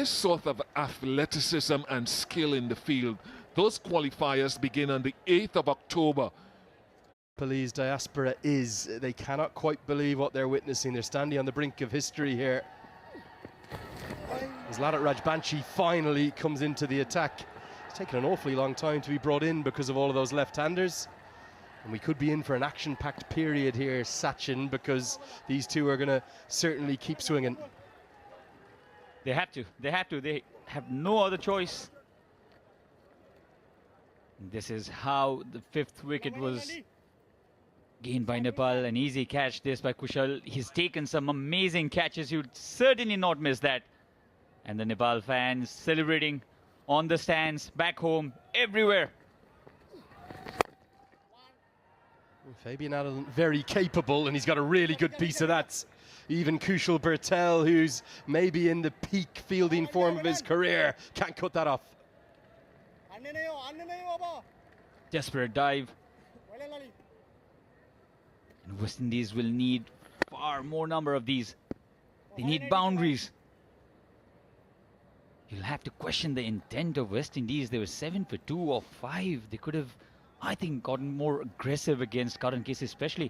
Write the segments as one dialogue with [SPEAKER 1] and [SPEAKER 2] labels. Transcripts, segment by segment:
[SPEAKER 1] this sort of athleticism and skill in the field, those qualifiers begin on the 8th of October.
[SPEAKER 2] Nepalese diaspora they cannot quite believe what they're witnessing. They're standing on the brink of history here. As Ladat Rajbanshi finally comes into the attack. It's taken an awfully long time to be brought in because of all of those left-handers. And we could be in for an action-packed period here, Sachin, because these two are going to certainly keep swinging.
[SPEAKER 3] They have to. They have no other choice. This is how the 5th wicket was gained by Nepal. An easy catch this by Kushal. He's taken some amazing catches. He would certainly not miss that. And the Nepal fans celebrating on the stands, back home, everywhere.
[SPEAKER 2] Fabian Allen very capable, and he's got a really good piece of that. Even Kushal Bertel, who's maybe in the peak fielding form of his career, can't cut that off.
[SPEAKER 3] Desperate dive. And West Indies will need far more number of these. They need boundaries. You'll have to question the intent of West Indies. They were 7 for 2 or 5. They could have, I think, gotten more aggressive against Karan Case especially.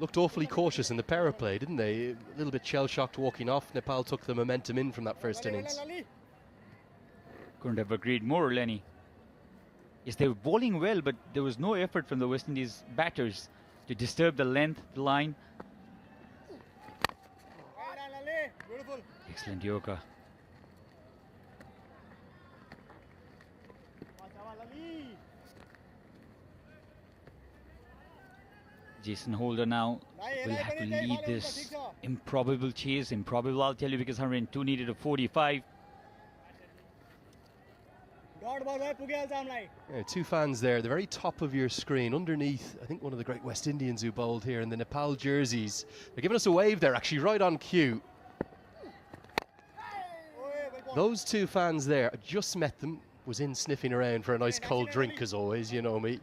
[SPEAKER 2] Looked awfully cautious in the power play, didn't they? A little bit shell-shocked walking off. Nepal took the momentum in from that first innings.
[SPEAKER 3] Couldn't have agreed more, Lenny. Yes, they were bowling well, but there was no effort from the West Indies batters to disturb the length, the line. Excellent Yoka. Jason Holder now will have to lead this improbable chase. Improbable, I'll tell you, because 102 needed a 45.
[SPEAKER 2] Yeah, two fans there, the very top of your screen. Underneath, I think one of the great West Indians who bowled here in the Nepal jerseys. They're giving us a wave there, actually, right on cue. Those two fans there, I just met them, was in sniffing around for a nice cold drink as always, you know me.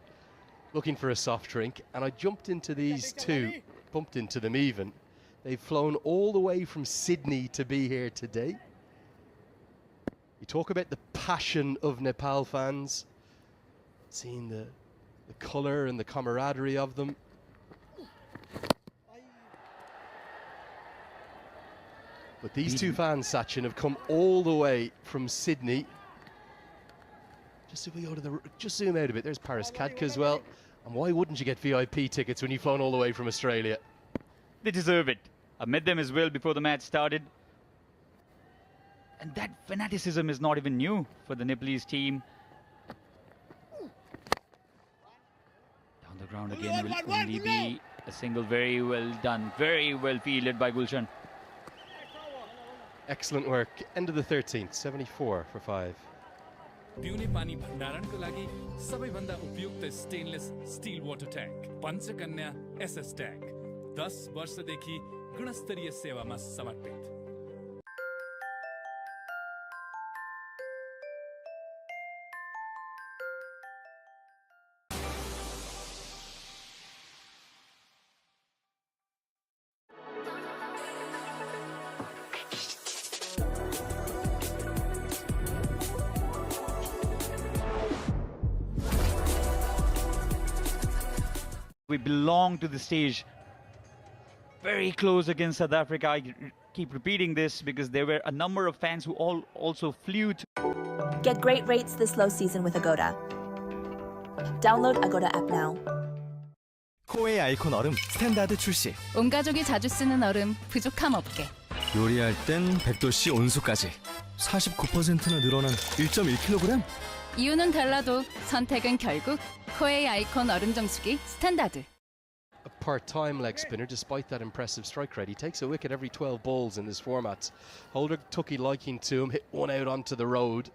[SPEAKER 2] Looking for a soft drink, and I jumped into these two, bumped into them even. They've flown all the way from Sydney to be here today. You talk about the passion of Nepal fans, seeing the colour and the camaraderie of them. But these two fans, Sachin, have come all the way from Sydney. Just if we go to the, just zoom out a bit, there's Paris Kadka as well. And why wouldn't you get VIP tickets when you've flown all the way from Australia?
[SPEAKER 3] They deserve it. I met them as well before the match started. And that fanaticism is not even new for the Nepalese team. Down the ground again will only be a single. Very well done. Very well fielded by Gulshan.
[SPEAKER 2] Excellent work. End of the 13th, 74 for 5.
[SPEAKER 4] पिउने पानी भण्डारणको लागि सबैभन्दा उपयुक्त stainless steel water tank Panchakanya SS tank 10 वर्षदेखि गुणस्तरीय सेवामा समर्पित।
[SPEAKER 3] We belong to the stage. Very close against South Africa. I keep repeating this because there were a number of fans who also flew to.
[SPEAKER 5] Get great rates this low season with Agoda. Download Agoda app now.
[SPEAKER 6] 코웨이 아이콘 얼음 스탠다드 출시.
[SPEAKER 7] 온 가족이 자주 쓰는 얼음 부족함 없게.
[SPEAKER 6] 요리할 땐 100도씨 온수까지. 49%나 늘어난 1.1kg?
[SPEAKER 7] 이유는 달라도 선택은 결국 코웨이 아이콘 얼음 정수기 스탠다드.
[SPEAKER 2] A part-time leg spinner, despite that impressive strike rate. He takes a wicket every 12 balls in this format. Holder took a liking to him, hit one out onto the road.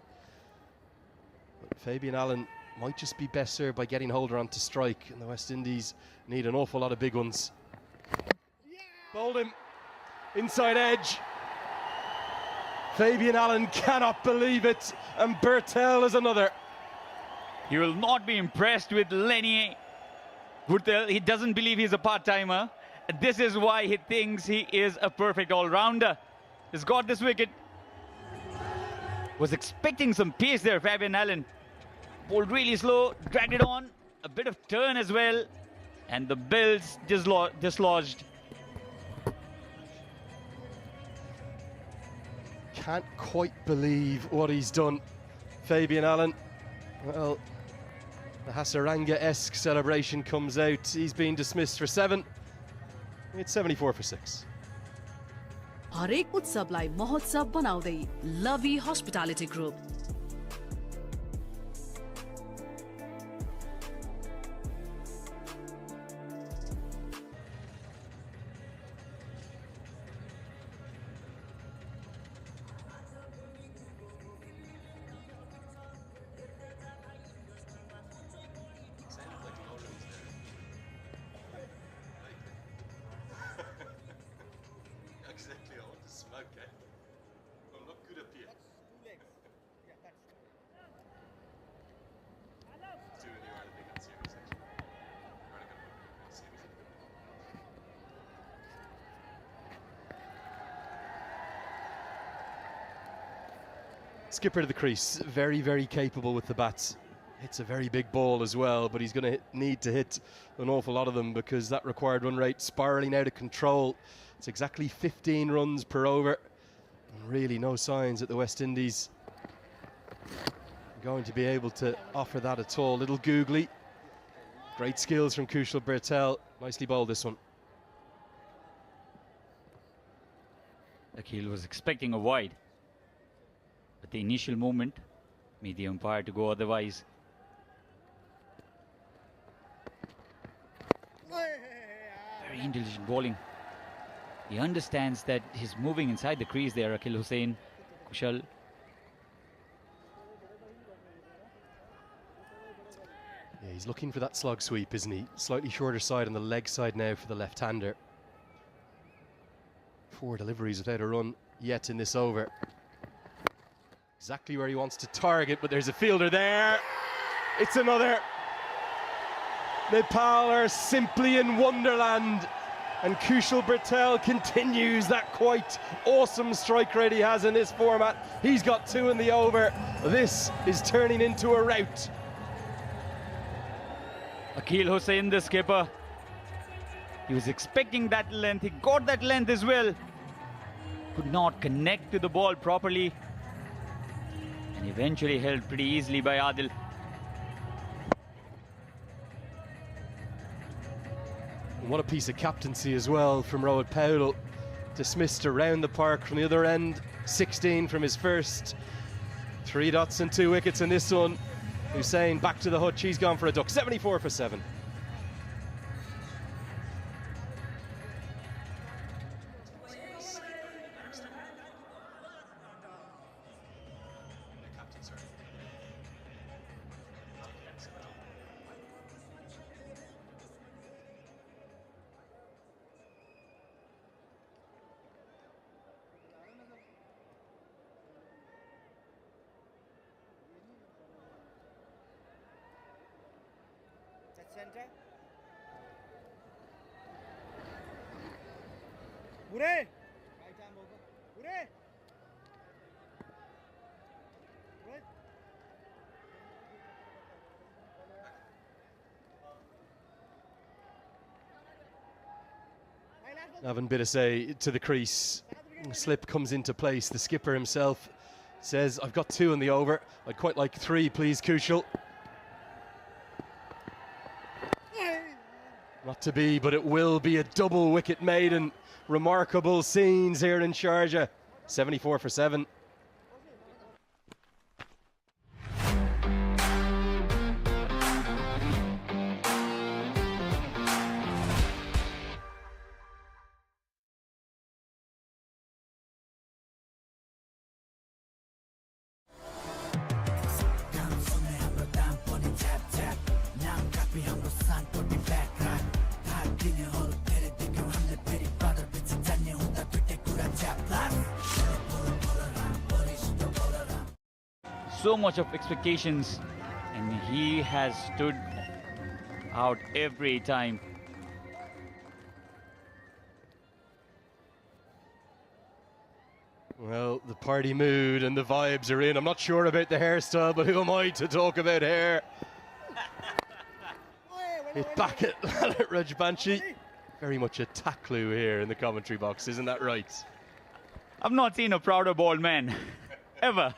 [SPEAKER 2] But Fabian Allen might just be best served by getting Holder onto strike, and the West Indies need an awful lot of big ones. Bowled him, inside edge. Fabian Allen cannot believe it, and Bertel is another.
[SPEAKER 3] You will not be impressed with Lenny Bertel. He doesn't believe he's a part-timer. This is why he thinks he is a perfect all-rounder. has got this wicket. Was expecting some pace there, Fabian Allen. Bowled really slow, dragged it on, a bit of turn as well, and the bill's dislodged.
[SPEAKER 2] Can't quite believe what he's done, Fabian Allen. Well, the Hasaranga-esque celebration comes out. He's been dismissed for 7. It's 74 for 6.
[SPEAKER 8] हरेक उत्सवलाई महोत्सव बनाउँदै Lavi hospitality group
[SPEAKER 2] Exactly, I want to smoke, eh? I'm not good up here. Two in the order, big and serious, actually. Skipper to the crease, very, very capable with the bats. Hits a very big ball as well, but he's going to need to hit an awful lot of them because that required run rate spiralling out of control. It's exactly 15 runs per over. And really no signs that the West Indies are going to be able to offer that at all. Little googly. Great skills from Kushal Bertel. Nicely bowled this one.
[SPEAKER 3] Akhil was expecting a wide, but the initial movement made the umpire to go otherwise. Very intelligent bowling. He understands that he's moving inside the crease there, Akhil Hussain, Kushal.
[SPEAKER 2] Yeah, he's looking for that slog sweep, isn't he? Slightly shorter side on the leg side now for the left-hander. 4 deliveries without a run yet in this over. Exactly where he wants to target, but there's a fielder there. It's another. Nepal are simply in wonderland. And Kushal Bertel continues that quite awesome strike rate he has in this format. He's got 2 in the over. This is turning into a rout.
[SPEAKER 3] Akhil Hussain, the skipper. He was expecting that length. He got that length as well. Could not connect to the ball properly. And eventually held pretty easily by Adil.
[SPEAKER 2] What a piece of captaincy as well from Rohit Powell. Dismissed around the park from the other end. 16 from his first. 3 dots and 2 wickets in this one. Hussain back to the hutch. He's gone for a duck. 74 for 7.
[SPEAKER 9] Center. Bure. Right arm over. Bure. Good.
[SPEAKER 2] Navan Bidasay to the crease. Slip comes into place. The skipper himself says, I've got 2 in the over. I'd quite like 3, please, Kushal. Not to be, but it will be a double wicket maiden. Remarkable scenes here in Sharjah. 74 for 7.
[SPEAKER 3] So much of expectations, and he has stood out every time.
[SPEAKER 2] Well, the party mood and the vibes are in. I'm not sure about the hairstyle, but who am I to talk about hair? Hit back at Rajbanshi. Very much a tacklu here in the commentary box, isn't that right?
[SPEAKER 3] I've not seen a prouder bald man, ever.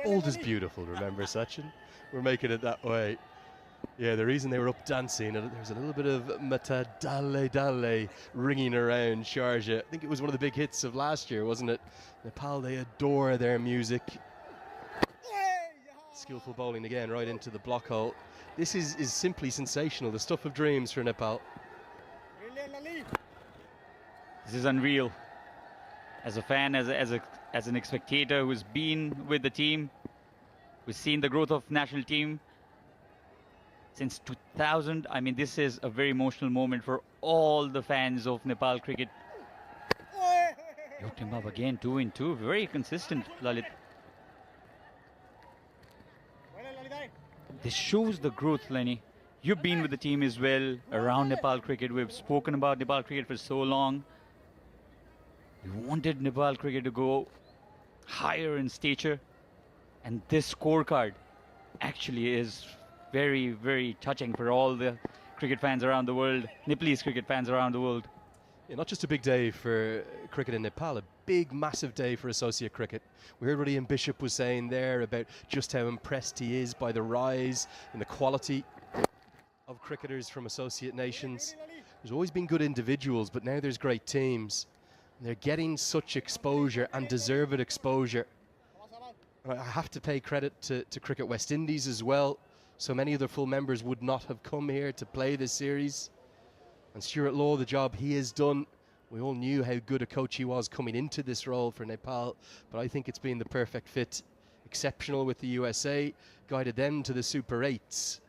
[SPEAKER 2] Old is beautiful, remember, Sachin? We're making it that way. Yeah, the reason they were up dancing, there's a little bit of Mata Dale Dale ringing around Sharjah. I think it was one of the big hits of last year, wasn't it? Nepal, they adore their music. Skillful bowling again, right into the block hole. This is simply sensational, the stuff of dreams for Nepal.
[SPEAKER 3] This is unreal. As a fan, as an spectator who's been with the team, who's seen the growth of national team since 2000, I mean, this is a very emotional moment for all the fans of Nepal cricket. Looked him up again, 2 in 2, very consistent, Lalit. This shows the growth, Lenny. You've been with the team as well around Nepal cricket. We've spoken about Nepal cricket for so long. We wanted Nepal cricket to go higher in stature, and this scorecard actually is very, very touching for all the cricket fans around the world, Nepalese cricket fans around the world.
[SPEAKER 2] Yeah, not just a big day for cricket in Nepal, a big, massive day for associate cricket. We heard what Ian Bishop was saying there about just how impressed he is by the rise and the quality of cricketers from associate nations. There's always been good individuals, but now there's great teams. And they're getting such exposure and deserved exposure. And I have to pay credit to Cricket West Indies as well. So many of their full members would not have come here to play this series. And Stuart Law, the job he has done, we all knew how good a coach he was coming into this role for Nepal, but I think it's been the perfect fit. Exceptional with the USA, guided them to the Super 8s.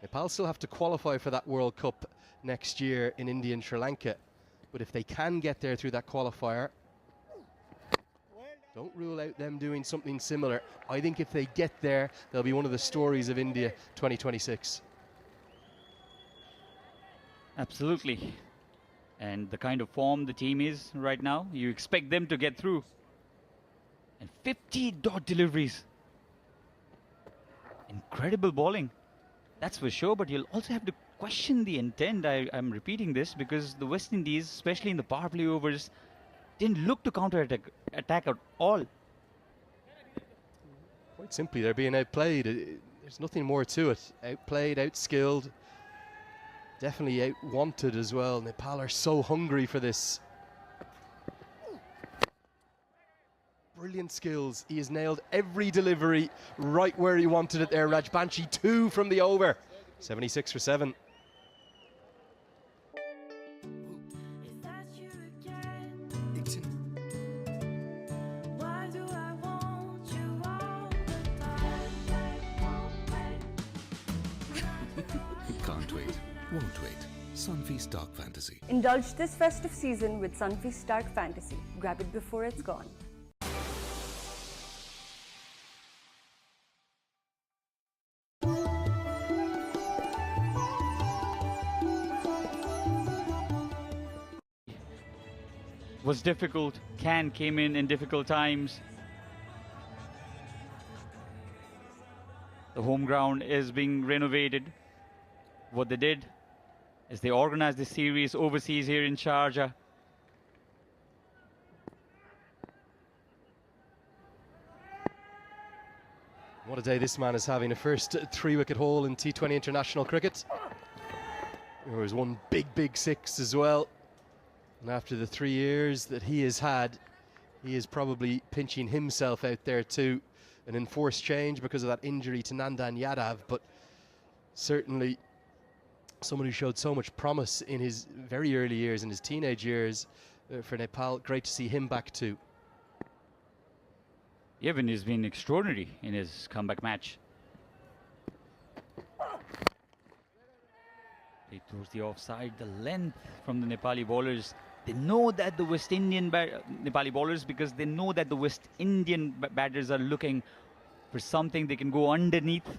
[SPEAKER 2] Nepal still have to qualify for that World Cup next year in India and Sri Lanka. But if they can get there through that qualifier, don't rule out them doing something similar. I think if they get there, they'll be one of the stories of India 2026.
[SPEAKER 3] Absolutely. And the kind of form the team is right now, you expect them to get through. And 50 dot deliveries. Incredible bowling. That's for sure, but you'll also have to question the intent. I'm repeating this because the West Indies, especially in the power play overs, didn't look to counter-attack at all.
[SPEAKER 2] Quite simply, they're being outplayed. There's nothing more to it. Outplayed, outskilled, definitely out-wanted as well. Nepal are so hungry for this. Brilliant skills. He has nailed every delivery right where he wanted it there. Rajbanshi 2 from the over. 76 for 7.
[SPEAKER 10] Can't wait, won't wait. Sunfeast Dark Fantasy.
[SPEAKER 11] Indulge this festive season with Sunfeast Dark Fantasy. Grab it before it's gone.
[SPEAKER 3] Was difficult. Can came in difficult times. The home ground is being renovated. What they did is they organized the series overseas here in Sharjah.
[SPEAKER 2] What a day this man is having. A first 3-wicket haul in T20 international cricket. There was one big 6 as well. And after the 3 years that he has had, he is probably pinching himself out there too. An enforced change because of that injury to Nandan Yadav, but certainly someone who showed so much promise in his very early years, in his teenage years for Nepal. Great to see him back too.
[SPEAKER 3] Evan has been extraordinary in his comeback match. He throws the offside, the length from the Nepali bowlers. They know that the West Indian Nepali bowlers, because they know that the West Indian batters are looking for something they can go underneath